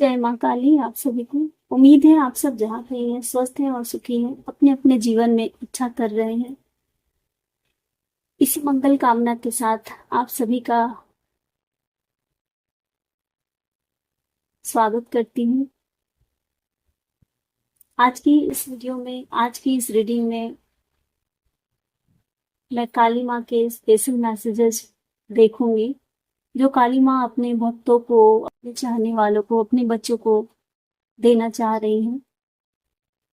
जय माँ काली। आप सभी को उम्मीद है आप सब जहाँ कहीं हैं स्वस्थ हैं और सुखी हैं, अपने अपने जीवन में अच्छा कर रहे हैं। इसी मंगल कामना के साथ आप सभी का स्वागत करती हूँ। आज की इस रीडिंग में मैं काली माँ के स्पेशल मैसेजेस देखूंगी, जो काली माँ अपने भक्तों को, अपने चाहने वालों को, अपने बच्चों को देना चाह रही हैं।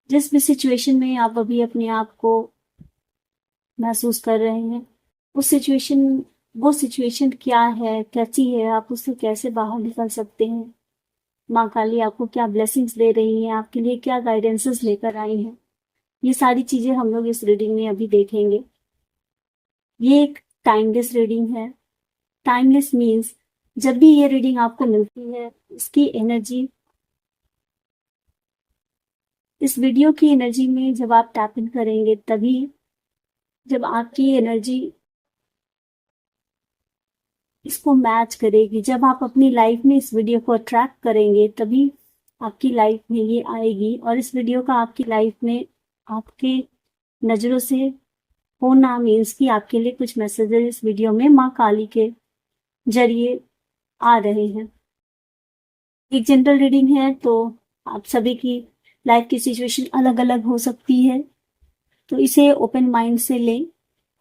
जिस भी सिचुएशन में आप अभी अपने आप को महसूस कर रहे हैं, उस सिचुएशन वो सिचुएशन क्या है, कैसी है, आप उससे कैसे बाहर निकल सकते हैं, माँ काली आपको क्या ब्लेसिंग्स दे रही हैं, आपके लिए क्या गाइडेंसेस लेकर आई हैं, ये सारी चीजें हम लोग इस रीडिंग में अभी देखेंगे। ये एक टाइमलेस रीडिंग है। टाइमलेस मीन्स जब भी ये रीडिंग आपको मिलती है, इसकी एनर्जी, इस वीडियो की एनर्जी में जब आप टैप इन करेंगे, तभी जब आपकी एनर्जी इसको मैच करेगी, जब आप अपनी लाइफ में इस वीडियो को अट्रैक्ट करेंगे, तभी आपकी लाइफ में ये आएगी। और इस वीडियो का आपकी लाइफ में आपके नजरों से होना मीन्स कि आपके लिए कुछ मैसेजेस इस वीडियो में माँ काली के जरिए आ रहे हैं। एक जनरल रीडिंग है, तो आप सभी की लाइफ की सिचुएशन अलग अलग हो सकती है, तो इसे ओपन माइंड से लें,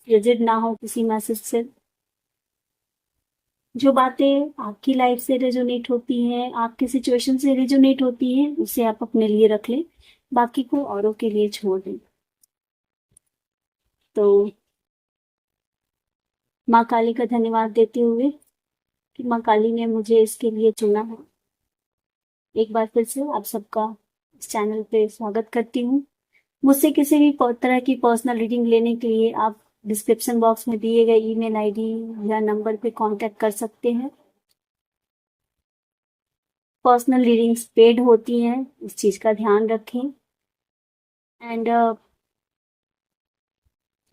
रिजिड ना हो किसी मैसेज से। जो बातें आपकी लाइफ से रेजोनेट होती हैं, आपके सिचुएशन से रेजोनेट होती हैं, उसे आप अपने लिए रख लें, बाकी को औरों के लिए छोड़ दें। तो माँ काली का धन्यवाद देते हुए कि माँ काली ने मुझे इसके लिए चुना है, एक बार फिर से आप सबका इस चैनल पे स्वागत करती हूँ। मुझसे किसी भी तरह की पर्सनल रीडिंग लेने के लिए आप डिस्क्रिप्शन बॉक्स में दिए गए ईमेल आईडी या नंबर पे कांटेक्ट कर सकते हैं। पर्सनल रीडिंग्स पेड होती हैं, इस चीज़ का ध्यान रखें। एंड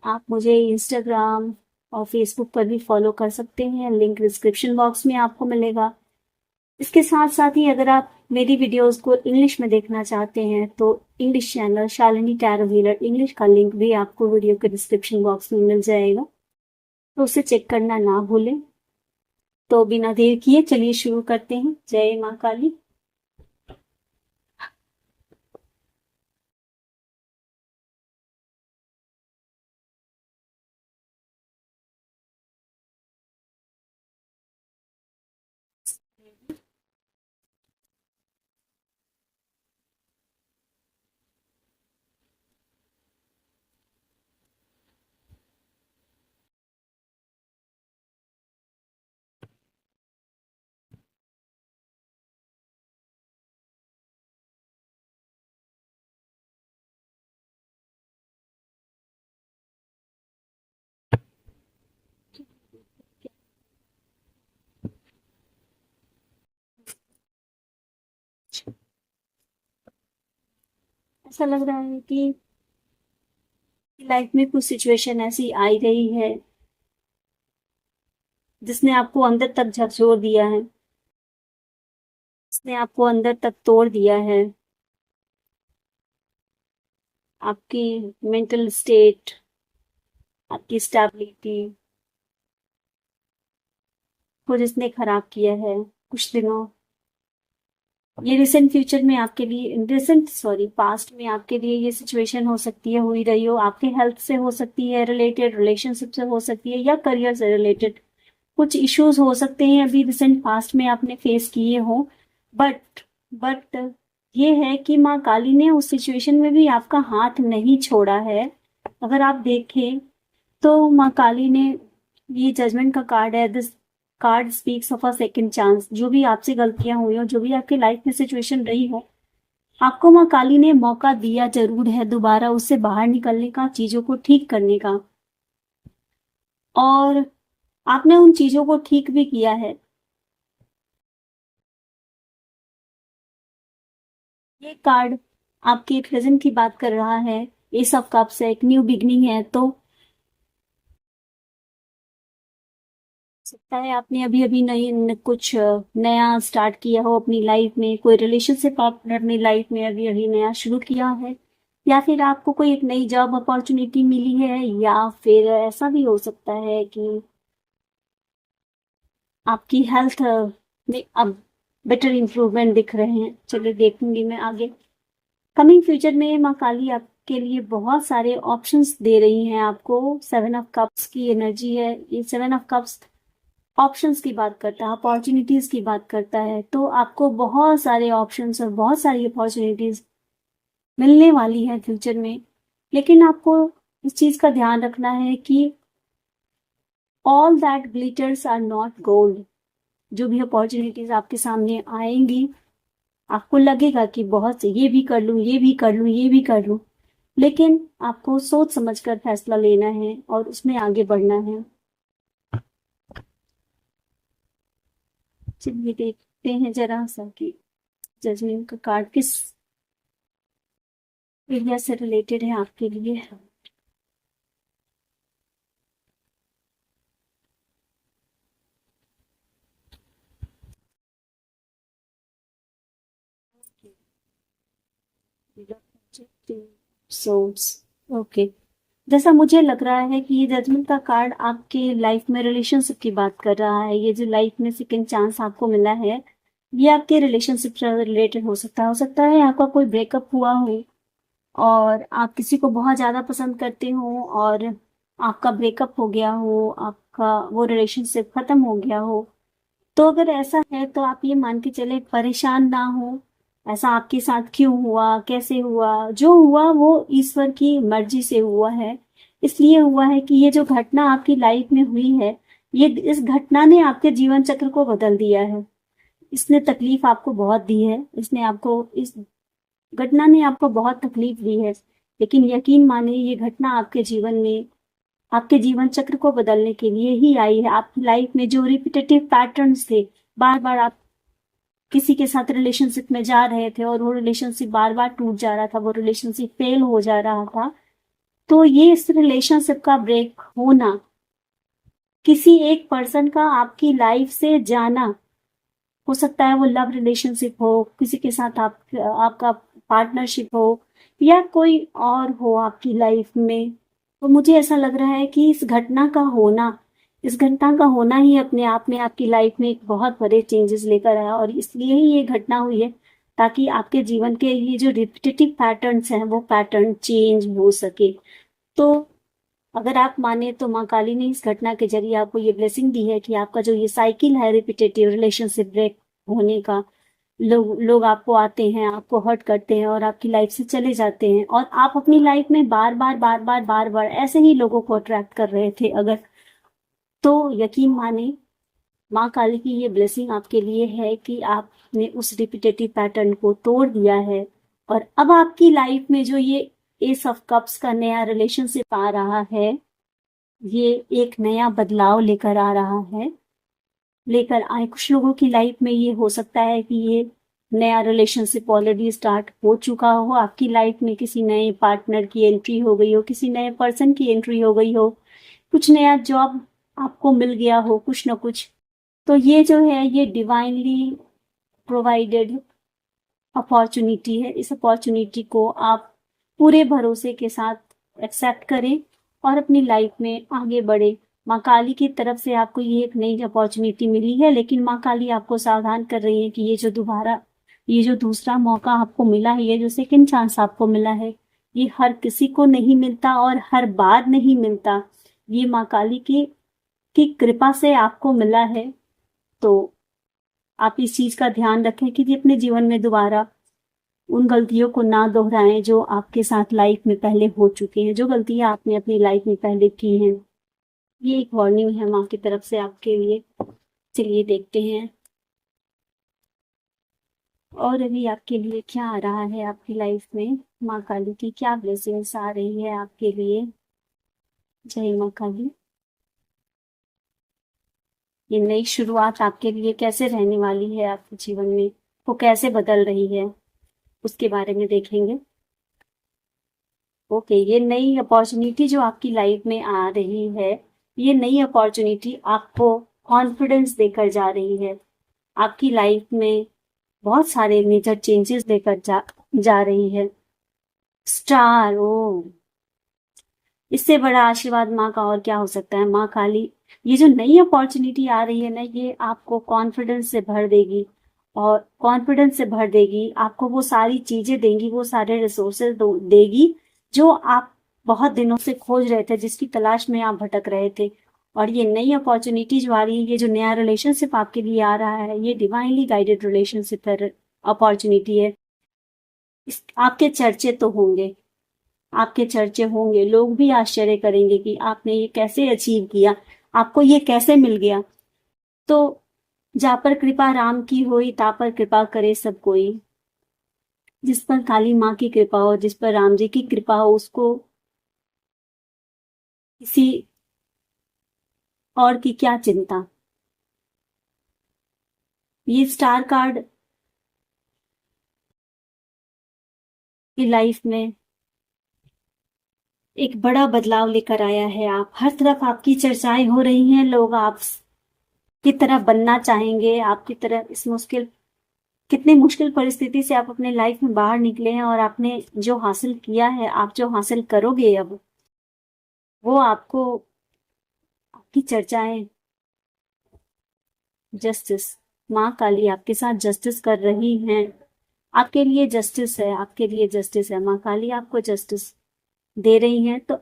आप मुझे इंस्टाग्राम और फेसबुक पर भी फॉलो कर सकते हैं, लिंक डिस्क्रिप्शन बॉक्स में आपको मिलेगा। इसके साथ साथ ही अगर आप मेरी वीडियोस को इंग्लिश में देखना चाहते हैं, तो English channel Shalini tarot healer English का लिंक भी आपको वीडियो के डिस्क्रिप्शन बॉक्स में मिल जाएगा, तो उसे चेक करना ना भूलें। तो बिना देर किए चलिए शुरू करते हैं। जय माँ काली। ऐसा लग रहा है कि लाइफ में कुछ सिचुएशन ऐसी आई रही है जिसने आपको अंदर तक झकझोर दिया है, जिसने आपको अंदर तक तोड़ दिया है। आपकी मेंटल स्टेट, आपकी स्टेबिलिटी को जिसने खराब किया है कुछ दिनों, ये रिसेंट फ्यूचर में आपके लिए, रिसेंट सॉरी पास्ट में आपके लिए ये सिचुएशन हो सकती है, हुई रही हो, आपके हेल्थ से हो सकती है रिलेटेड, रिलेशनशिप से हो सकती है, या करियर से रिलेटेड कुछ इश्यूज हो सकते हैं अभी रिसेंट पास्ट में आपने फेस किए हो। बट बट ये है कि माँ काली ने उस सिचुएशन में भी आपका हाथ नहीं छोड़ा है। अगर आप देखें तो माँ काली ने, ये जजमेंट का कार्ड है, this card speaks of a second chance. जो भी आपसे गलतियां हुई हो, जो भी आपकी लाइफ में सिचुएशन रही हो, आपको माँ काली ने मौका दिया जरूर है दोबारा उससे बाहर निकलने का, चीजों को ठीक करने का, और आपने उन चीजों को ठीक भी किया है। ये कार्ड आपके प्रेजेंट की बात कर रहा है। एस ऑफ कप्स है, एक न्यू बिगनिंग है, तो सकता है आपने अभी अभी कुछ नया स्टार्ट किया हो अपनी लाइफ में, कोई रिलेशनशिप आपने अपनी लाइफ में अभी अभी नया शुरू किया है, या फिर आपको कोई एक नई जॉब अपॉर्चुनिटी मिली है, या फिर ऐसा भी हो सकता है कि आपकी हेल्थ में अब बेटर इम्प्रूवमेंट दिख रहे हैं। चलिए देखूंगी मैं आगे। कमिंग फ्यूचर में माँ काली आपके लिए बहुत सारे ऑप्शंस दे रही हैं आपको। 7 ऑफ कप्स की एनर्जी है ये। 7 ऑफ कप्स ऑप्शंस की बात करता है, अपॉर्चुनिटीज की बात करता है। तो आपको बहुत सारे ऑप्शंस और बहुत सारी अपॉर्चुनिटीज मिलने वाली है फ्यूचर में। लेकिन आपको इस चीज का ध्यान रखना है कि all that glitters are not gold. जो भी अपॉर्चुनिटीज आपके सामने आएंगी, आपको लगेगा कि बहुत से ये भी कर लूं, ये भी कर लूं, ये भी कर लूं, लेकिन आपको सोच समझकर फैसला लेना है और उसमें आगे बढ़ना है। चलिए देखते हैं जरा सा कि जजमेंट का कार्ड किस एरिया से रिलेटेड है आपके लिए। सोर्स। ओके। जैसा मुझे लग रहा है कि ये जजमेंट का कार्ड आपके लाइफ में रिलेशनशिप की बात कर रहा है। ये जो लाइफ में सेकंड चांस आपको मिला है, ये आपके रिलेशनशिप से रिलेटेड हो सकता है। हो सकता है आपका कोई ब्रेकअप हुआ हो और आप किसी को बहुत ज्यादा पसंद करते हो और आपका ब्रेकअप हो गया हो, आपका वो रिलेशनशिप खत्म हो गया हो। तो अगर ऐसा है तो आप ये मान के चले, परेशान ना हो। ऐसा आपके साथ क्यों हुआ, कैसे हुआ, जो हुआ वो ईश्वर की मर्जी से हुआ है। इसलिए हुआ है कि ये जो घटना आपकी लाइफ में हुई है, ये इस घटना ने आपके जीवन चक्र को बदल दिया है। इसने तकलीफ आपको बहुत दी है। इस घटना ने आपको बहुत तकलीफ दी है। लेकिन यकीन माने, ये घटना आपके जीवन में, आपके जीवन चक्र को बदलने के लिए ही आई है। आपकी लाइफ में जो रिपीटेटिव पैटर्न्स थे, बार बार आप किसी के साथ रिलेशनशिप में जा रहे थे और वो रिलेशनशिप बार बार टूट जा रहा था, वो रिलेशनशिप फेल हो जा रहा था। तो ये इस रिलेशनशिप का ब्रेक होना, किसी एक पर्सन का आपकी लाइफ से जाना, हो सकता है वो लव रिलेशनशिप हो, किसी के साथ आपका पार्टनरशिप हो, या कोई और हो आपकी लाइफ में। तो मुझे ऐसा लग रहा है कि इस घटना का होना ही अपने आप में आपकी लाइफ में एक बहुत बड़े चेंजेस लेकर आया, और इसलिए ही ये घटना हुई है, ताकि आपके जीवन के ये जो रिपीटेटिव पैटर्न्स हैं वो पैटर्न चेंज हो सके। तो अगर आप माने तो माँ काली ने इस घटना के जरिए आपको ये ब्लेसिंग दी है कि आपका जो ये साइकिल है रिपीटेटिव रिलेशनशिप ब्रेक होने का, लोग लोग आपको आते हैं, आपको हर्ट करते हैं और आपकी लाइफ से चले जाते हैं, और आप अपनी लाइफ में बार बार ऐसे ही लोगों को अट्रैक्ट कर रहे थे अगर, तो यकीन माने, माँ काली की ये ब्लेसिंग आपके लिए है कि आपने उस रिपीटेटिव पैटर्न को तोड़ दिया है। और अब आपकी लाइफ में जो ये एस ऑफ कप्स का नया रिलेशनशिप आ रहा है, ये एक नया बदलाव लेकर आ रहा है, लेकर आए। कुछ लोगों की लाइफ में ये हो सकता है कि ये नया रिलेशनशिप ऑलरेडी स्टार्ट हो चुका हो, आपकी लाइफ में किसी नए पार्टनर की एंट्री हो गई हो, किसी नए पर्सन की एंट्री हो गई हो, कुछ नया जॉब आपको मिल गया हो, कुछ ना कुछ। तो ये जो है ये डिवाइनली प्रोवाइडेड अपॉर्चुनिटी है। इस अपॉर्चुनिटी को आप पूरे भरोसे के साथ एक्सेप्ट करें और अपनी लाइफ में आगे बढ़े। माँ काली की तरफ से आपको ये एक नई अपॉर्चुनिटी मिली है, लेकिन माँ काली आपको सावधान कर रही है कि ये जो दूसरा मौका आपको मिला है, ये जो सेकंड चांस आपको मिला है, ये हर किसी को नहीं मिलता और हर बार नहीं मिलता। ये माँ काली की कृपा से आपको मिला है। तो आप इस चीज का ध्यान रखें कि जी अपने जीवन में दोबारा उन गलतियों को ना दोहराएं जो आपके साथ लाइफ में पहले हो चुकी हैं, जो गलतियां आपने अपनी लाइफ में पहले की हैं। ये एक वार्निंग है माँ की तरफ से आपके लिए। चलिए देखते हैं और अभी आपके लिए क्या आ रहा है आपकी लाइफ में। माँ काली की क्या ब्लेसिंग्स आ रही है आपके लिए। जय माँ काली। ये नई शुरुआत आपके लिए कैसे रहने वाली है, आपके जीवन में वो कैसे बदल रही है, उसके बारे में देखेंगे। ओके, ये नई अपॉर्चुनिटी जो आपकी लाइफ में आ रही है, ये नई अपॉर्चुनिटी आपको कॉन्फिडेंस देकर जा रही है। आपकी लाइफ में बहुत सारे मेजर चेंजेस लेकर जा रही है। स्टार, ओ, इससे बड़ा आशीर्वाद माँ का और क्या हो सकता है। माँ काली, ये जो नई अपॉर्चुनिटी आ रही है ना, ये आपको कॉन्फिडेंस से भर देगी, और कॉन्फिडेंस से भर देगी, आपको वो सारी चीजें देंगी, वो सारे रिसोर्सेज देगी जो आप बहुत दिनों से खोज रहे थे, जिसकी तलाश में आप भटक रहे थे। और ये नई अपॉर्चुनिटी जो आ रही है, ये जो नया रिलेशनशिप आपके लिए आ रहा है, ये डिवाइनली गाइडेड रिलेशनशिप है, अपॉर्चुनिटी है। आपके चर्चे तो होंगे, आपके चर्चे होंगे, लोग भी आश्चर्य करेंगे कि आपने ये कैसे अचीव किया, आपको ये कैसे मिल गया। तो जा पर कृपा राम की होई, ता पर कृपा करे सब कोई। जिस पर काली माँ की कृपा हो, जिस पर राम जी की कृपा हो, उसको किसी और की क्या चिंता। ये स्टार कार्ड की लाइफ में एक बड़ा बदलाव लेकर आया है। आप हर तरफ आपकी चर्चाएं हो रही हैं, लोग आपकी तरह बनना चाहेंगे, आपकी तरह। इस मुश्किल, कितनी मुश्किल परिस्थिति से आप अपने लाइफ में बाहर निकले हैं, और आपने जो हासिल किया है, आप जो हासिल करोगे अब, वो आपको, आपकी चर्चाएं, जस्टिस, माँ काली आपके साथ जस्टिस कर रही हैं। आपके लिए जस्टिस है, आपके लिए जस्टिस है, माँ काली आपको जस्टिस दे रही हैं। तो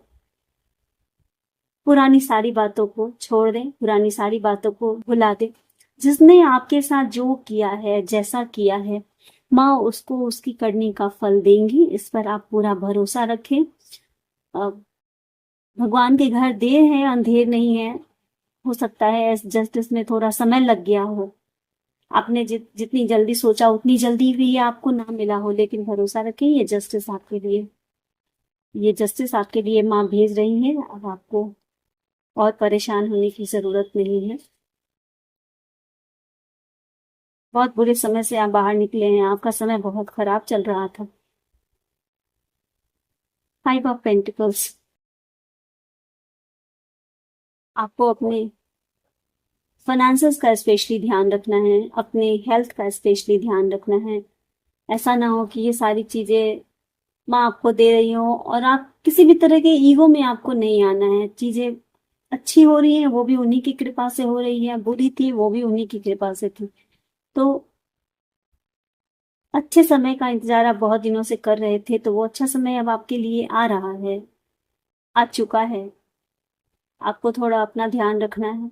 पुरानी सारी बातों को छोड़ दें, पुरानी सारी बातों को भुला दें। जिसने आपके साथ जो किया है, जैसा किया है, माँ उसको उसकी करनी का फल देंगी, इस पर आप पूरा भरोसा रखें। अ, भगवान के घर देर है, अंधेर नहीं है। हो सकता है इस जस्टिस में थोड़ा समय लग गया हो, आपने जितनी जल्दी सोचा उतनी जल्दी भी ये आपको ना मिला हो, लेकिन भरोसा रखें, ये जस्टिस आपके लिए, ये जस्टिस आपके लिए माँ भेज रही है। अब आपको और परेशान होने की जरूरत नहीं है। बहुत बुरे समय से आप बाहर निकले हैं, आपका समय बहुत खराब चल रहा था। 5 ऑफ पेंटिकल्स, आपको अपने फाइनेंसेस का स्पेशली ध्यान रखना है, अपने हेल्थ का स्पेशली ध्यान रखना है। ऐसा ना हो कि ये सारी चीजें माँ आपको दे रही हो और आप किसी भी तरह के ईगो में आपको नहीं आना है। चीजें अच्छी हो रही हैं, वो भी उन्हीं की कृपा से हो रही है, बुरी थी वो भी उन्हीं की कृपा से थी। तो अच्छे समय का इंतजार आप बहुत दिनों से कर रहे थे, तो वो अच्छा समय अब आपके लिए आ रहा है, आ चुका है। आपको थोड़ा अपना ध्यान रखना है,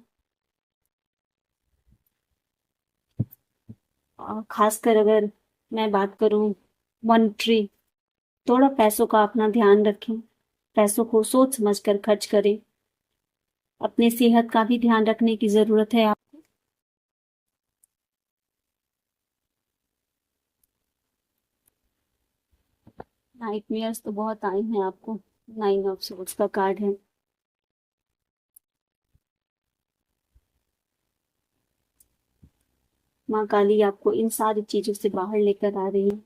और खासकर अगर मैं बात करूं मॉनेटरी, थोड़ा पैसों का अपना ध्यान रखें, पैसों को सोच समझ कर खर्च करें। अपने सेहत का भी ध्यान रखने की जरूरत है। आप नाइटमेयर्स तो बहुत आए हैं आपको, 9 ऑफ सोर्ड्स का कार्ड है। माँ काली आपको इन सारी चीजों से बाहर लेकर आ रही है।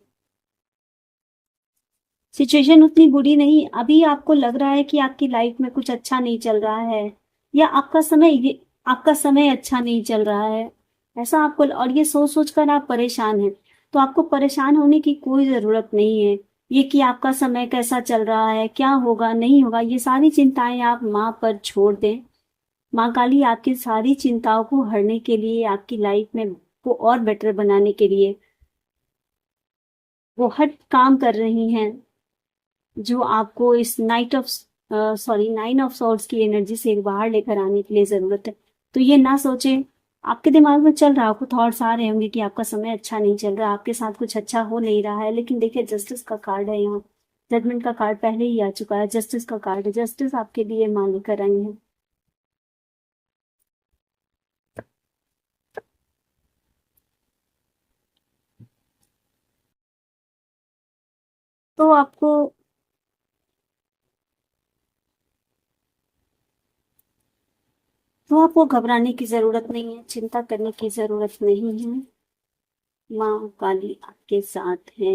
सिचुएशन उतनी बुरी नहीं, अभी आपको लग रहा है कि आपकी लाइफ में कुछ अच्छा नहीं चल रहा है, या आपका समय अच्छा नहीं चल रहा है, ऐसा आपको, और ये सोच सोच कर आप परेशान हैं। तो आपको परेशान होने की कोई जरूरत नहीं है। ये कि आपका समय कैसा चल रहा है, क्या होगा नहीं होगा, ये सारी चिंताएं आप माँ पर छोड़ दें। माँ काली आपकी सारी चिंताओं को हरने के लिए, आपकी लाइफ में को और बेटर बनाने के लिए वो हर काम कर रही हैं, जो आपको इस सॉरी 9 ऑफ सॉर्ड्स की एनर्जी से बाहर लेकर आने के लिए जरूरत है। तो ये ना सोचें, आपके दिमाग में चल रहा हो, थॉट्स आ रहे होंगे कि आपका समय अच्छा नहीं चल रहा, आपके साथ कुछ अच्छा हो नहीं रहा है, लेकिन देखिए जस्टिस का कार्ड है यहाँ, जजमेंट का कार्ड पहले ही आ चुका है, जस्टिस का कार्ड है, जस्टिस आपके लिए मान लेकर आई है। तो आपको तो आपको घबराने की जरूरत नहीं है, चिंता करने की जरूरत नहीं है। माँ काली आपके साथ है।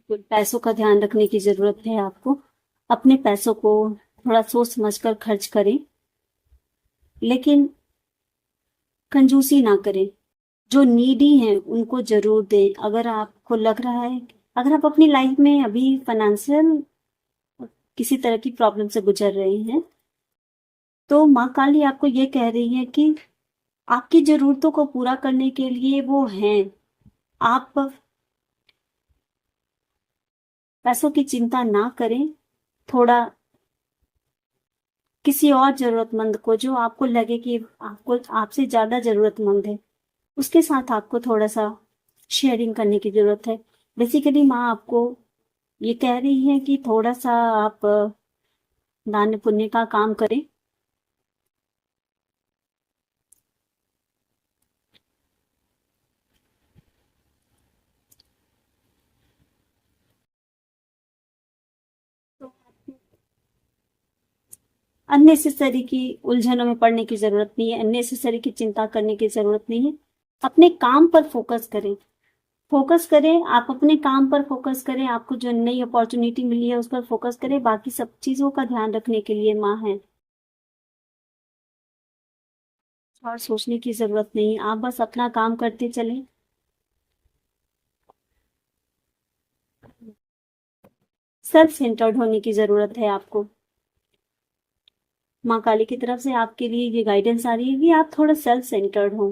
बिल्कुल, पैसों का ध्यान रखने की ज़रूरत है आपको। अपने पैसों को थोड़ा सोच समझ कर खर्च करें, लेकिन कंजूसी ना करें। जो नीडी हैं, उनको ज़रूर दें। अगर आपको लग रहा है, अगर आप अपनी लाइफ में अभी फाइनेंशियल किसी तरह की प्रॉब्लम से गुजर रहे हैं, तो माँ काली आपको ये कह रही है कि आपकी ज़रूरतों को पूरा करने के लिए वो हैं। आप पैसों की चिंता ना करें, थोड़ा किसी और ज़रूरतमंद को, जो आपको लगे कि आपको आपसे ज़्यादा ज़रूरतमंद है, उसके साथ आपको थोड़ा-सा शेयरिंग करने की ज़रूरत है। बेसिकली माँ आपको ये कह रही है कि थोड़ा-सा आप दान पुण्य का काम करें। तो अननेसेसरी की उलझनों में पड़ने की ज़रूरत नहीं है, अननेसेसरी की चिंता करने की ज़रूरत नहीं है। अपने काम पर फ़ोकस करें। फ़ोकस करें, आप अपने काम पर फ़ोकस करें, आपको जो नई अपॉर्च्युनिटी मिली है, उस पर फ़ोकस करें, बाकी सब चीज़ों का ध्यान रखने के लिए माँ है। और सोचने की ज़रूरत नहीं, आप बस अपना काम करते चलें। सेल्फ सेंटर्ड होने की ज़रूरत है आपको। माँ काली की तरफ से आपके लिए ये गाइडेंस आ रही है कि आप थोड़ा सेल्फ सेंटर्ड हों,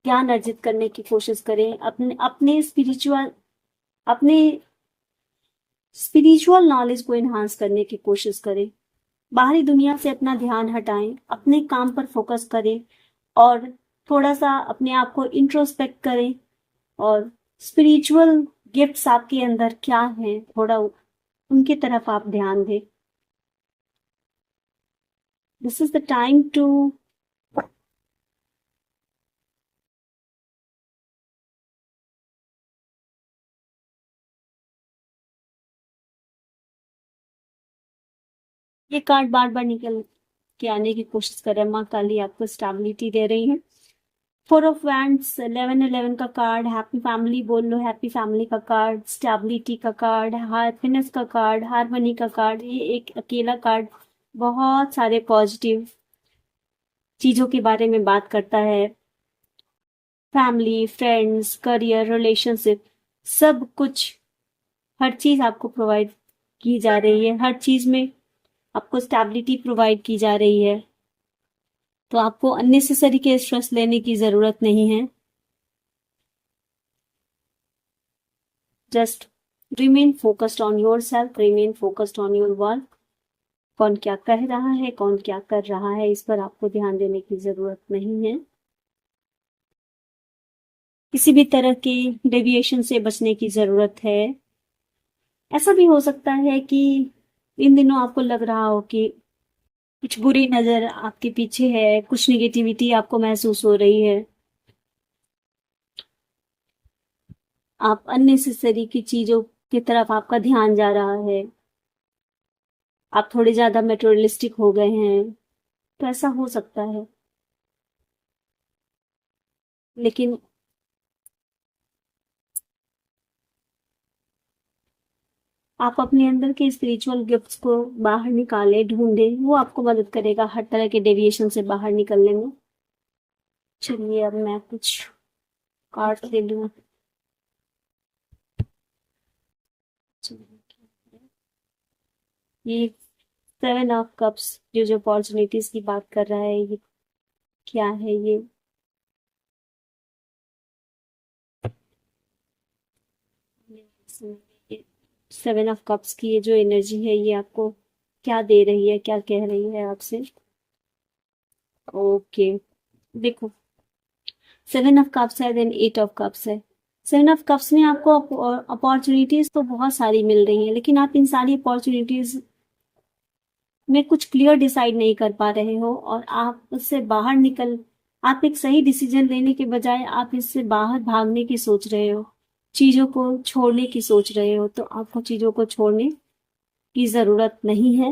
ज्ञान अर्जित करने की कोशिश करें, अपने स्पिरिचुअल नॉलेज को एनहांस करने की कोशिश करें। बाहरी दुनिया से अपना ध्यान हटाएं, अपने काम पर फोकस करें और थोड़ा-सा अपने आप को इंट्रोस्पेक्ट करें और स्पिरिचुअल गिफ्ट्स आपके अंदर क्या हैं, थोड़ा उनकी तरफ आप ध्यान दें। This is the time to ये कार्ड बार-बार निकल के आने की कोशिश कर रहे हैं। माँ काली आपको स्टेबिलिटी दे रही हैं। 4 ऑफ वैंड्स, 11-11 का कार्ड, हैप्पी फैमिली बोल लो, हैप्पी फैमिली का कार्ड, स्टेबिलिटी का कार्ड, हैप्पीनेस का कार्ड, हार्मनी का कार्ड। ये एक अकेला कार्ड बहुत सारे पॉजिटिव चीज़ों के बारे में बात करता है। फैमिली, फ्रेंड्स, करियर, रिलेशनशिप, सब कुछ, हर चीज़ आपको प्रोवाइड की जा रही है। हर चीज़ में आपको स्टेबिलिटी प्रोवाइड की जा रही है। तो आपको अननेसेसरी के स्ट्रेस लेने की ज़रूरत नहीं है। Just remain focused on yourself, remain focused on your work. कौन क्या कह रहा है, कौन क्या कर रहा है, इस पर आपको ध्यान देने की ज़रूरत नहीं है। किसी भी तरह के डेविएशन से बचने की ज़रूरत है। ऐसा भी हो सकता है कि इन दिनों आपको लग रहा हो कि कुछ बुरी नज़र आपके पीछे है, कुछ नेगेटिविटी आपको महसूस हो रही है। आप अननेसेसरी की चीज़ों की तरफ आपका ध्यान जा रहा है। आप थोड़े ज़्यादा मटेरियलिस्टिक हो गए हैं, तो ऐसा हो सकता है। लेकिन आप अपने अंदर के स्पिरिचुअल गिफ्ट्स को बाहर निकालें, ढूंढें, वो आपको मदद करेगा हर तरह के डेविएशन से बाहर निकलने में। चलिए अब मैं कुछ कार्ड ले लूँ। ये 7 ऑफ कप्स जो अपॉर्चुनिटीज की बात कर रहा है, ये क्या है ये? सेवन ऑफ कप्स की ये जो एनर्जी है, ये आपको क्या दे रही है, क्या कह रही है आपसे? ओके, देखो, 7 ऑफ कप्स है, देन 8 ऑफ कप्स है। 7 ऑफ कप्स में आपको अपॉर्चुनिटीज तो बहुत सारी मिल रही हैं, लेकिन आप इन सारी अपॉर्चुनिटीज में कुछ क्लियर डिसाइड नहीं कर पा रहे हो और आप उससे बाहर निकल, आप एक सही डिसीजन लेने के बजाय आप इससे बाहर भागने की सोच रहे हो, चीजों को छोड़ने की सोच रहे हो। तो आपको चीजों को छोड़ने की जरूरत नहीं है।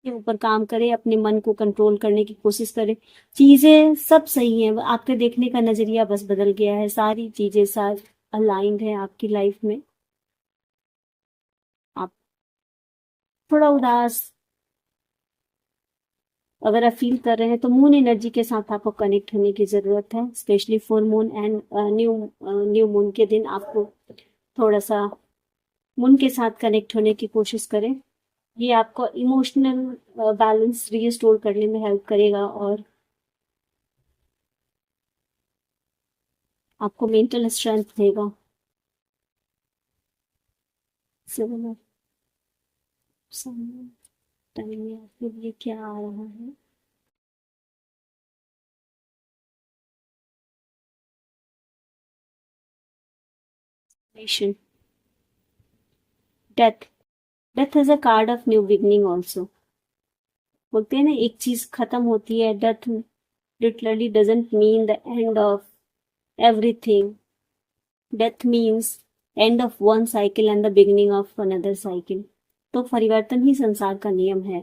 के ऊपर काम करें, अपने मन को कंट्रोल करने की कोशिश करें। चीजें सब सही हैं, आपके देखने का नजरिया बस बदल गया है, सारी चीजें साथ अलाइंड है आपकी लाइफ में। आप थोड़ा उदास अगर आप फील कर रहे हैं तो मून एनर्जी के साथ आपको कनेक्ट होने की जरूरत है, specially full moon and new moon के दिन आपको थोड़ा सा मून के साथ कनेक्ट होने की कोशिश करें। ये आपको इमोशनल बैलेंस रीस्टोर करने में हेल्प करेगा और आपको मेंटल स्ट्रेंथ देगा। सिमिलर टाइम में आपके लिए क्या आ रहा है? Death. Death is a card of new beginning also. बोलते हैं ना, एक चीज खत्म होती है, death literally doesn't mean the end of everything. Death means end of one cycle and the beginning of another cycle. तो परिवर्तन ही संसार का नियम है।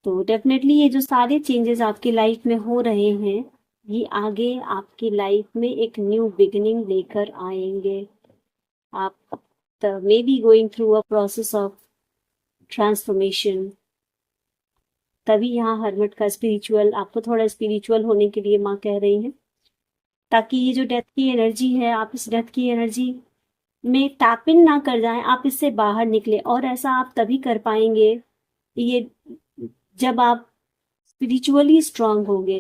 तो डेफिनेटली ये जो सारे चेंजेस आपकी लाइफ में हो रहे हैं, ये आगे आपकी लाइफ में एक न्यू बिगिनिंग लेकर आएंगे। आप may be going through a process of transformation. तभी यहाँ हर्मिट का स्पिरिचुअल, आपको थोड़ा स्पिरिचुअल होने के लिए माँ कह रही है, ताकि ये जो डेथ की एनर्जी है, आप इस डेथ की एनर्जी में टैप इन ना कर जाएं, आप इससे बाहर निकले। और ऐसा आप तभी कर पाएंगे ये जब आप स्पिरिचुअली स्ट्रांग होंगे।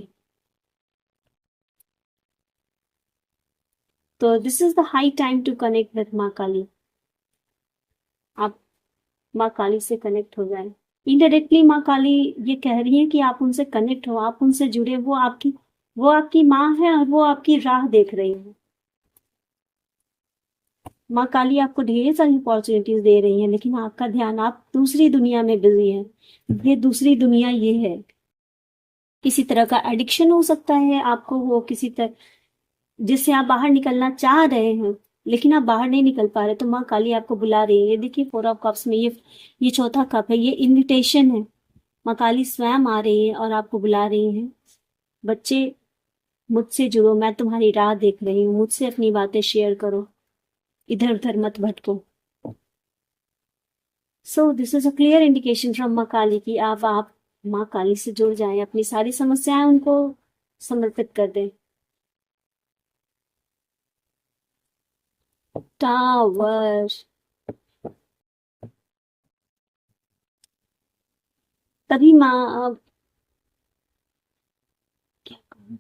तो this is the high time to connect with Maa Kali. आप माँ काली से कनेक्ट हो जाए। इनडायरेक्टली माँ काली ये कह रही है कि आप उनसे कनेक्ट हो, आप उनसे जुड़े। वो आपकी माँ है और वो आपकी राह देख रही है। माँ काली आपको ढेर सारी अपॉर्चुनिटीज दे रही है, लेकिन आपका ध्यान, आप दूसरी दुनिया में बिजी है। ये दूसरी दुनिया ये है, किसी तरह का एडिक्शन हो सकता है आपको, वो किसी तरह जिससे आप बाहर निकलना चाह रहे हैं, लेकिन आप बाहर नहीं निकल पा रहे। तो माँ काली आपको बुला रही है। देखिए, 4 ऑफ कप्स में ये चौथा कप है, ये इनविटेशन है। माँ काली स्वयं आ रही है और आपको बुला रही है, बच्चे मुझसे जुड़ो, मैं तुम्हारी राह देख रही हूँ, मुझसे अपनी बातें शेयर करो, इधर उधर मत भटको। So this is a clear indication from माँ काली कि आप माँ काली से जुड़ जाएं, अपनी सारी समस्याएं उनको समर्पित कर दें। टावर। तभी माँ, क्या कहूँ,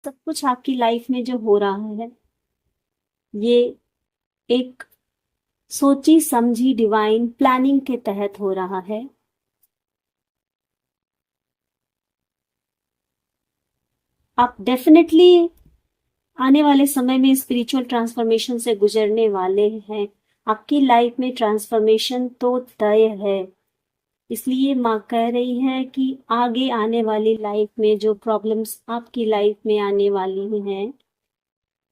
सब कुछ आपकी लाइफ में जो हो रहा है, ये एक सोची समझी डिवाइन प्लानिंग के तहत हो रहा है। आप डेफिनेटली आने वाले समय में स्पिरिचुअल ट्रांसफॉर्मेशन से गुजरने वाले हैं। आपकी लाइफ में ट्रांसफॉर्मेशन तो तय है। इसलिए माँ कह रही है कि आगे आने वाली लाइफ में जो प्रॉब्लम्स आपकी लाइफ में आने वाली हैं,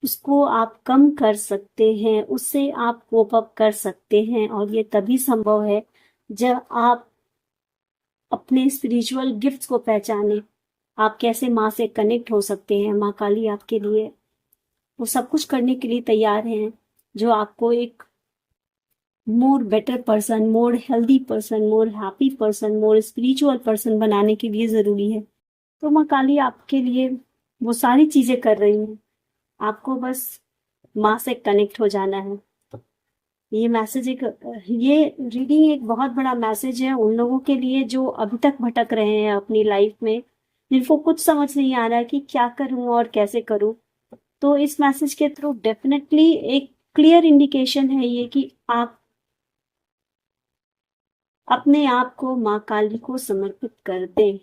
उसको आप कम कर सकते हैं, उससे आप कोप अप कर सकते हैं। और ये तभी संभव है जब आप अपने स्पिरिचुअल गिफ्ट्स को पहचाने। आप कैसे माँ से कनेक्ट हो सकते हैं। माँ काली आपके लिए वो सब कुछ करने के लिए तैयार हैं, जो आपको एक more better person, more healthy person, more happy person, मोर स्पिरिचुअल पर्सन बनाने के लिए जरूरी है। तो माँ काली आपके लिए वो सारी चीजें कर रही हैं, आपको बस माँ से कनेक्ट हो जाना है। ये मैसेज एक ये रीडिंग एक बहुत बड़ा मैसेज है उन लोगों के लिए जो अभी तक भटक रहे हैं अपनी लाइफ में, जिनको कुछ समझ नहीं आ रहा है कि क्या करूं और कैसे करूं। तो इस मैसेज के थ्रू डेफिनेटली एक क्लियर इंडिकेशन है ये कि आप अपने आप को माँ काली को समर्पित कर दें।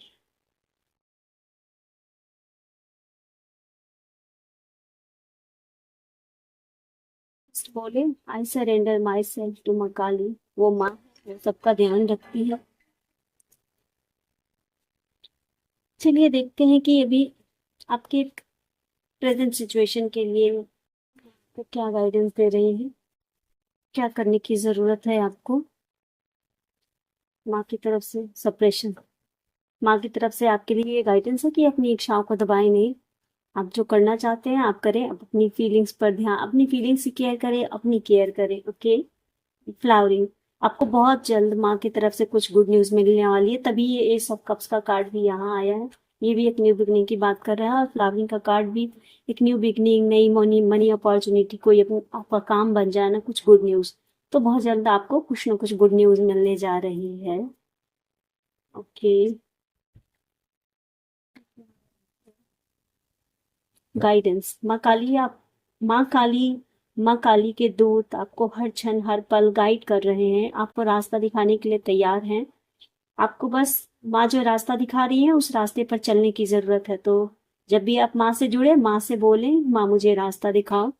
बोले, I surrender myself to Maa Kali. वो माँ है, वो सबका ध्यान रखती है। चलिए देखते हैं कि अभी आपके प्रेजेंट सिचुएशन के लिए तो क्या गाइडेंस दे रही है। क्या करने की जरूरत है आपको? माँ की तरफ से सप्रेशन, माँ की तरफ से आपके लिए ये गाइडेंस है कि अपनी इच्छाओं को दबाएं नहीं। आप जो करना चाहते हैं आप करें, आप अपनी फीलिंग्स पर ध्यान, अपनी फीलिंग्स की केयर करें, अपनी केयर करें। ओके। फ्लावरिंग, आपको बहुत जल्द माँ की तरफ से कुछ गुड न्यूज मिलने वाली है, तभी ये एस ऑफ कप्स का कार्ड भी यहाँ आया है। ये भी एक न्यू बिगनिंग की बात कर रहा है, और फ्लावरिंग का कार्ड भी एक न्यू बिगनिंग, नई मनी मनी अपॉर्चुनिटी, कोई आपका काम बन जाना, कुछ गुड न्यूज। तो बहुत जल्द आपको कुछ ना कुछ गुड न्यूज मिलने जा रही है। ओके। गाइडेंस, माँ काली के दूत आपको हर क्षण हर पल गाइड कर रहे हैं, आपको रास्ता दिखाने के लिए तैयार हैं। आपको बस माँ जो रास्ता दिखा रही है उस रास्ते पर चलने की जरूरत है। तो जब भी आप माँ से जुड़े, माँ से बोलें, माँ मुझे रास्ता दिखाओ।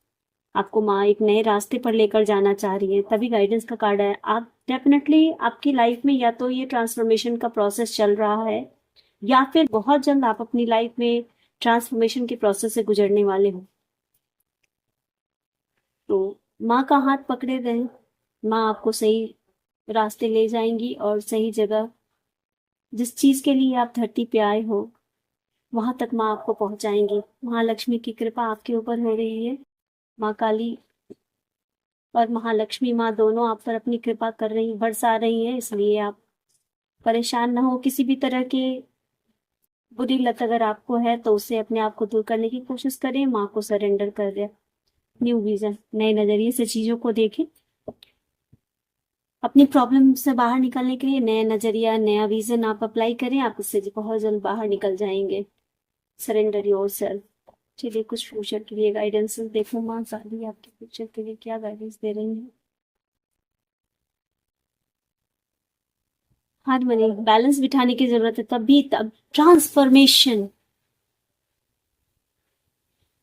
आपको माँ एक नए रास्ते पर लेकर जाना चाह रही है, तभी गाइडेंस का कार्ड है। आप डेफिनेटली आपकी लाइफ में या तो ये ट्रांसफॉर्मेशन का प्रोसेस चल रहा है, या फिर बहुत जल्द आप अपनी लाइफ में ट्रांसफॉर्मेशन के प्रोसेस से गुजरने वाले हो। तो माँ का हाथ पकड़े रहें, माँ आपको सही रास्ते ले जाएंगी, और सही जगह, जिस चीज के लिए आप धरती पे आए हो वहां तक माँ आपको पहुंचाएंगी। महालक्ष्मी की कृपा आपके ऊपर हो रही है। माँ काली और महालक्ष्मी माँ दोनों आप पर अपनी कृपा कर रही, बरसा रही हैं, इसलिए आप परेशान ना हो। किसी भी तरह की बुरी लत अगर आपको है तो उससे अपने आप को दूर करने की कोशिश करें, माँ को सरेंडर कर दें। न्यू विजन, नए नजरिए से चीजों को देखें। अपनी प्रॉब्लम से बाहर निकलने के लिए नया नजरिया, नया विजन आप अप्लाई करें, आप इससे बहुत जल्द बाहर निकल जाएंगे। Surrender your self. चलिए कुछ फ्यूचर के लिए गाइडेंस देखो, माँ काली आपके फ्यूचर के लिए क्या गाइडेंस दे रही है। हारमोनी, बैलेंस बिठाने की जरूरत है, तभी तब ट्रांसफॉर्मेशन।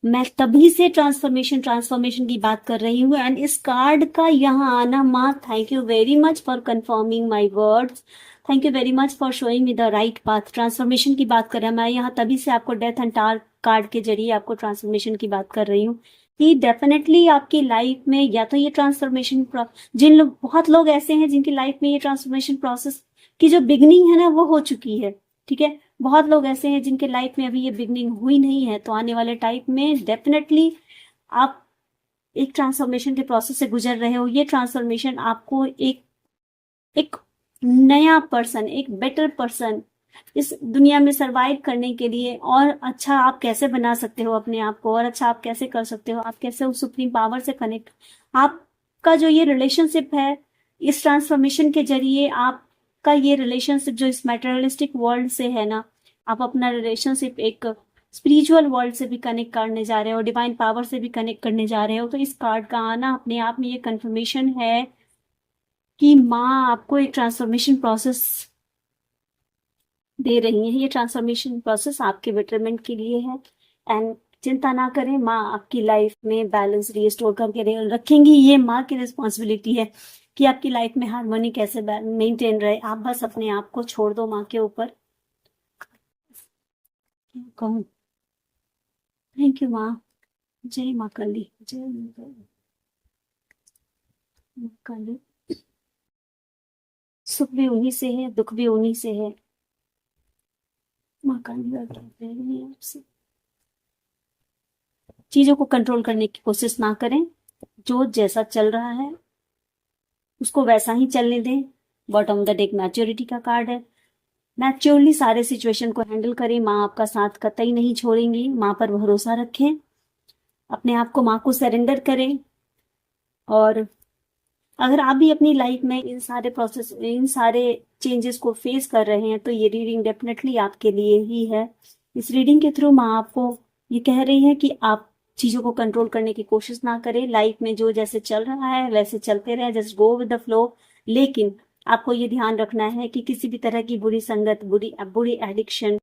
मैं तभी से ट्रांसफॉर्मेशन की बात कर रही हूँ, एंड इस कार्ड का यहाँ आना, माँ thank you very much for confirming my words, thank you very much for showing me the right path. Transformation की बात कर रहा है, मैं यहाँ तभी से आपको डेथ एंड टार कार्ड के जरिए आपको ट्रांसफॉर्मेशन की बात कर रही हूँ कि डेफिनेटली आपकी लाइफ में या तो ये ट्रांसफॉर्मेशन, जिन लोग, बहुत लोग ऐसे हैं जिनकी लाइफ में ये ट्रांसफॉर्मेशन प्रोसेस की जो बिगनिंग है ना वो हो चुकी है, ठीक है। बहुत लोग ऐसे हैं जिनके लाइफ में अभी ये बिगनिंग हुई नहीं है, तो आने वाले टाइम में डेफिनेटली आप एक ट्रांसफॉर्मेशन के प्रोसेस से गुजर रहे हो। ये ट्रांसफॉर्मेशन आपको एक एक नया पर्सन, एक बेटर पर्सन इस दुनिया में सरवाइव करने के लिए, और अच्छा आप कैसे बना सकते हो अपने आप को, और अच्छा आप कैसे कर सकते हो, आप कैसे उस सुप्रीम पावर से कनेक्ट, आपका जो ये रिलेशनशिप है इस ट्रांसफॉर्मेशन के जरिए, आपका ये रिलेशनशिप जो इस मेटेरियलिस्टिक वर्ल्ड से है ना, आप अपना रिलेशनशिप एक स्पिरिचुअल वर्ल्ड से भी कनेक्ट करने जा रहे हो, डिवाइन पावर से भी कनेक्ट करने जा रहे हो। तो इस कार्ड का आना अपने आप में ये कंफर्मेशन है कि माँ आपको एक ट्रांसफॉर्मेशन प्रोसेस दे रही है। ये ट्रांसफॉर्मेशन प्रोसेस आपके बेटरमेंट के लिए है, एंड चिंता ना करें, माँ आपकी लाइफ में बैलेंस रिस्टोर करके रखेंगी। ये माँ की रिस्पॉन्सिबिलिटी है कि आपकी लाइफ में हार्मोनी कैसे मेंटेन रहे। आप बस अपने आप को छोड़ दो माँ के ऊपर। कहूँ थैंक यू माँ। जय माँ काली, जय माँ काली। सुख भी उन्हीं से है, दुख भी उन्हीं से है। माँ काली आपसे चीजों को कंट्रोल करने की कोशिश ना करें, जो जैसा चल रहा है उसको वैसा ही चलने दें। Bottom of the deck maturity का कार्ड है। मैच्योरली सारे सिचुएशन को हैंडल करें, माँ आपका साथ कतई नहीं छोड़ेंगी। माँ पर भरोसा रखें, अपने आप को माँ को सरेंडर करें। और अगर आप भी अपनी लाइफ में इन सारे चेंजेस को फेस कर रहे हैं तो ये रीडिंग डेफिनेटली आपके लिए ही है। इस रीडिंग के थ्रू माँ आपको ये कह रही है कि आप चीजों को कंट्रोल करने की कोशिश ना करें। लाइफ में जो जैसे चल रहा है वैसे चलते रहे, just go with the flow. लेकिन आपको ये ध्यान रखना है कि किसी भी तरह की बुरी संगत, बुरी एडिक्शन,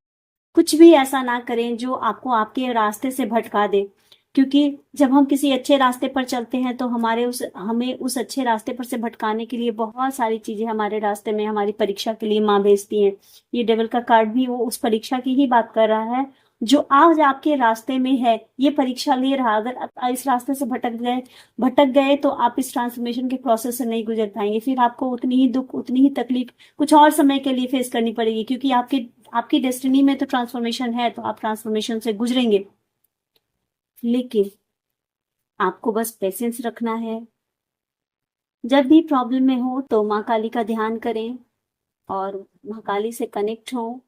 कुछ भी ऐसा ना करें जो आपको आपके रास्ते से भटका दे। क्योंकि जब हम किसी अच्छे रास्ते पर चलते हैं तो हमें उस अच्छे रास्ते पर से भटकाने के लिए बहुत सारी चीजें हमारे रास्ते में, हमारी परीक्षा के लिए माँ भेजती हैं। ये डेविल का कार्ड भी वो उस परीक्षा की ही बात कर रहा है, जो आज आपके रास्ते में है, ये परीक्षा ले रहा, अगर आप इस रास्ते से भटक गए तो आप इस ट्रांसफॉर्मेशन के प्रोसेस से नहीं गुजर पाएंगे। फिर आपको उतनी ही दुख, उतनी ही तकलीफ कुछ और समय के लिए फेस करनी पड़ेगी, क्योंकि आपकी डेस्टिनी में तो ट्रांसफॉर्मेशन है, तो आप ट्रांसफॉर्मेशन से गुजरेंगे। लेकिन आपको बस पेशेंस रखना है। जब भी प्रॉब्लम में हो तो माँ काली का ध्यान करें और माँ काली से कनेक्ट हो।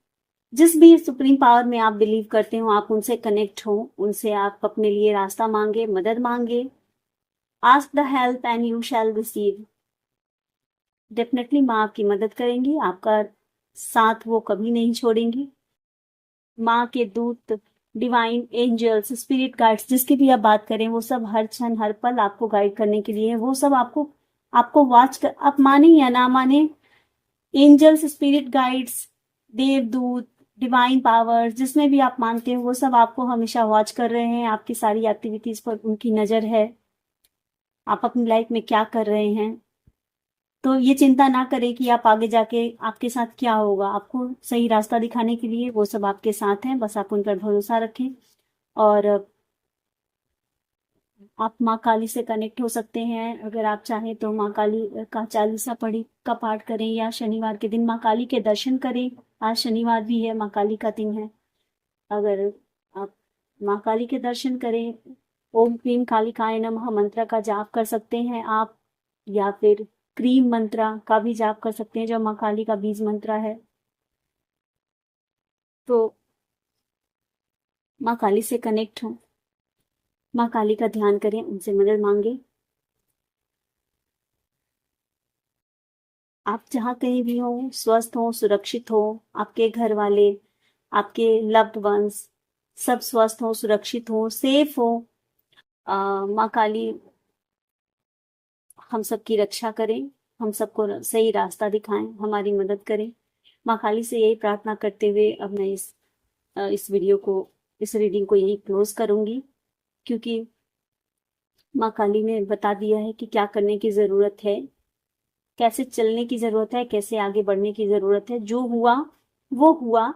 जिस भी सुप्रीम पावर में आप बिलीव करते हो, आप उनसे कनेक्ट हो, उनसे आप अपने लिए रास्ता मांगे, मदद मांगे। Ask the help and you shall receive. Definitely माँ आपकी मदद करेंगी, आपका साथ वो कभी नहीं छोड़ेंगी। माँ के दूत, डिवाइन एंजल्स, स्पिरिट गाइड्स, जिसकी भी आप बात करें, वो सब हर क्षण हर पल आपको गाइड करने के लिए है। वो सब आपको आपको वॉच कर, आप माने या ना माने, एंजल्स, स्पिरिट गाइड्स, देवदूत, डिवाइन पावर्स, जिसमें भी आप मानते हो, वो सब आपको हमेशा वॉच कर रहे हैं। आपकी सारी एक्टिविटीज पर उनकी नजर है, आप अपनी लाइफ में क्या कर रहे हैं। तो ये चिंता ना करें कि आप आगे जाके आपके साथ क्या होगा। आपको सही रास्ता दिखाने के लिए वो सब आपके साथ हैं, बस आप उन पर भरोसा रखें। और आप माँ काली से कनेक्ट हो सकते हैं। अगर आप चाहें तो माँ काली का चालीसा पढ़ी का पाठ करें, या शनिवार के दिन माँ काली के दर्शन करें। आज शनिवार भी है, माँ काली का दिन है। अगर आप माँ काली के दर्शन करें, ओम क्लीम कालिकाय नमः मंत्र का जाप कर सकते हैं आप, या फिर क्रीम मंत्र का भी जाप कर सकते हैं, जो माँ काली का बीज मंत्र है। तो माँ काली से कनेक्ट हो, माँ काली का ध्यान करें, उनसे मदद मांगे। आप जहाँ कहीं भी हो, स्वस्थ हो, सुरक्षित हो, आपके घर वाले, आपके लव्ड वंस सब स्वस्थ हो, सुरक्षित हो, सेफ हो। माँ काली हम सबकी रक्षा करें, हम सबको सही रास्ता दिखाएं, हमारी मदद करें। माँ काली से यही प्रार्थना करते हुए अब मैं इस वीडियो को, इस रीडिंग को यही क्लोज करूंगी, क्योंकि माँ काली ने बता दिया है कि क्या करने की जरूरत है, कैसे चलने की जरूरत है, कैसे आगे बढ़ने की जरूरत है। जो हुआ वो हुआ।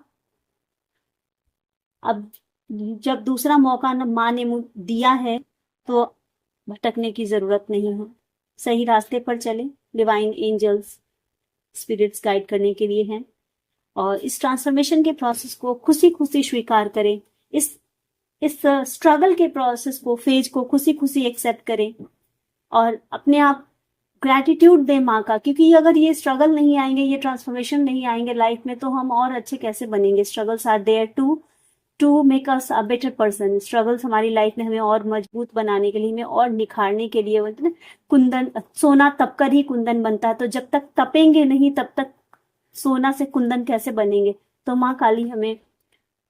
अब जब दूसरा मौका माँ ने दिया है, तो भटकने की जरूरत नहीं है। सही रास्ते पर चले, डिवाइन एंजल्स, स्पिरिट्स गाइड करने के लिए हैं। और इस ट्रांसफॉर्मेशन के प्रोसेस को खुशी खुशी स्वीकार करें। इस स्ट्रगल के प्रोसेस को, फेज को खुशी खुशी एक्सेप्ट करें, और अपने आप ग्रैटिट्यूड दें माँ का, क्योंकि अगर ये स्ट्रगल नहीं आएंगे, ये ट्रांसफॉर्मेशन नहीं आएंगे लाइफ में, तो हम और अच्छे कैसे बनेंगे। Struggles are there to make us a better person. Struggles हमारी लाइफ में हमें और मजबूत बनाने के लिए, हमें और निखारने के लिए। बोलते ना, कुंदन, सोना तप कर ही कुंदन बनता है। तो जब तक तपेंगे नहीं, तब तक सोना से कुंदन कैसे बनेंगे। तो माँ काली हमें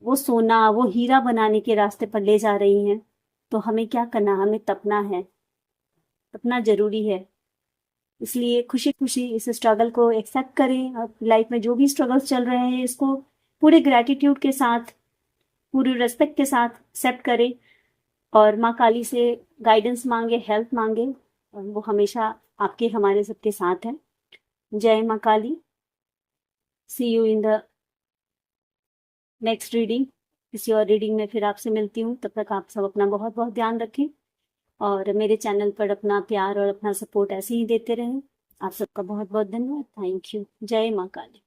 वो सोना, वो हीरा बनाने के रास्ते पर ले जा रही हैं। तो हमें क्या करना, हमें तपना है, तपना जरूरी है। इसलिए खुशी खुशी इस स्ट्रगल को एक्सेप्ट करें। और लाइफ में जो भी स्ट्रगल्स चल रहे हैं, इसको पूरे ग्रेटिट्यूड के साथ, पूरे रेस्पेक्ट के साथ एक्सेप्ट करें, और माँ काली से गाइडेंस मांगे, हेल्प मांगे, और वो हमेशा आपके, हमारे सबके साथ है। जय माँ Kali. See you in the next reading. किसी और रीडिंग में फिर आपसे मिलती हूँ। तब तक आप सब अपना बहुत बहुत ध्यान रखें, और मेरे चैनल पर अपना प्यार और अपना सपोर्ट ऐसे ही देते रहें। आप सबका बहुत बहुत धन्यवाद। Thank you. जय माँ काली।